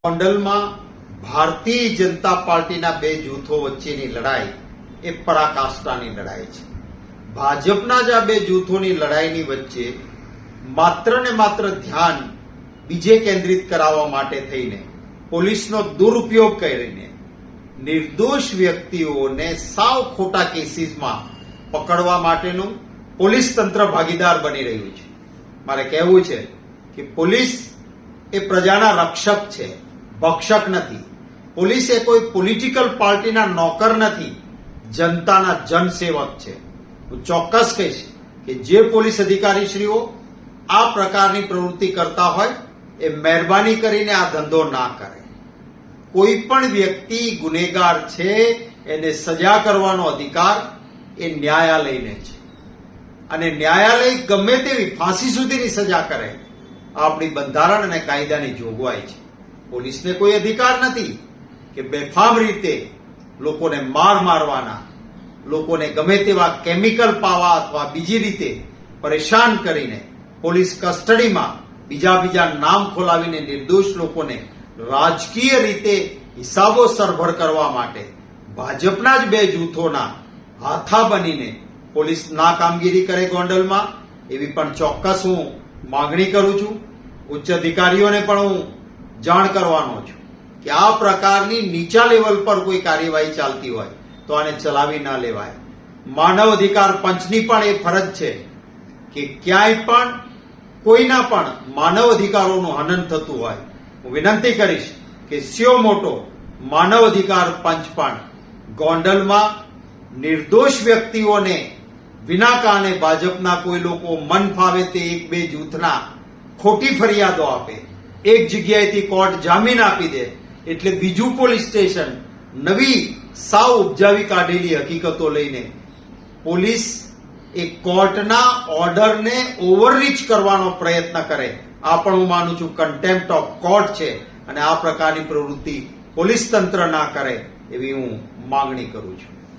ગોંડલમાં ભારતીય જનતા પાર્ટીના બે જૂથો વચ્ચેની લડાઈ એ પરાકાષ્ઠાની લડાઈ છે. ભાજપના જ આ બે જૂથોની લડાઈની વચ્ચે માત્ર ને માત્ર ધ્યાન બીજે કેન્દ્રિત કરાવવા માટે થઈને પોલીસનો દુરુપયોગ કરીને નિર્દોષ વ્યક્તિઓને સાવ ખોટા કેસીસમાં પકડવા માટેનું પોલીસ તંત્ર ભાગીદાર બની રહ્યું છે. મારે કહેવું છે કે પોલીસ એ પ્રજાના રક્ષક છે, ભક્ષક નથી. પોલીસ એ કોઈ પોલિટિકલ પાર્ટીના નોકર નથી, જનતાના જનસેવક છે. હું ચોક્કસ કહીશ કે જે પોલીસ અધિકારીશ્રીઓ આ પ્રકારની પ્રવૃત્તિ કરતા હોય એ મહેરબાની કરીને આ ધંધો ના કરે. કોઈ પણ વ્યક્તિ ગુનેગાર છે એને સજા કરવાનો અધિકાર એ ન્યાયાલયને છે અને ન્યાયાલય ગમે તેવી ફાંસી સુધીની સજા કરે આપણી બંધારણ અને કાયદાની જોગવાઈ છે. પોલીસને કોઈ અધિકાર નથી કે બેફામ રીતે લોકોને મારવાના, લોકોને ગમે તેવા કેમિકલ પાવા અથવા બીજી રીતે પરેશાન કરીને પોલીસ કસ્ટડીમાં બીજા નામ ખોલાવીને નિર્દોષ લોકોને રાજકીય રીતે હિસાબો સરભર કરવા માટે ભાજપના જ બે જૂથોના હાથા બનીને પોલીસ ના કામગીરી કરે ગોંડલમાં, એવી પણ ચોક્કસ હું માંગણી કરું છું. ઉચ્ચ અધિકારીઓને પણ હું જાણ કરવાનો છું કે આ પ્રકારની નીચા લેવલ પર કોઈ કાર્યવાહી ચાલતી હોય તો આને ચલાવી ના લેવાય. માનવ અધિકાર પંચની પણ એ ફરજ છે કે ક્યાંય પણ કોઈના પણ માનવ અધિકારોનું હનન થતું હોય હું વિનંતી કરીશ કે સ્યો મોટો માનવ અધિકાર પંચ પણ ગોંડલમાં નિર્દોષ વ્યક્તિઓને વિના કારણે ભાજપના કોઈ લોકો મન ફાવે તે એક બે જૂથના ખોટી ફરિયાદો આપે, એક જગ્યાએથી કોર્ટ જામીન આપી દે એટલે બીજું પોલીસ સ્ટેશન નવી સાવ ઉપજાવી કાઢેલી હકીકતો લઈને પોલીસ એ કોર્ટના ઓર્ડરને ઓવરરીચ કરવાનો પ્રયત્ન કરે, આ પણ હું માનું છું કન્ટેમ્પ્ટ ઓફ કોર્ટ છે અને આ પ્રકારની પ્રવૃત્તિ પોલીસ તંત્ર ના કરે એવી હું માંગણી કરું છું.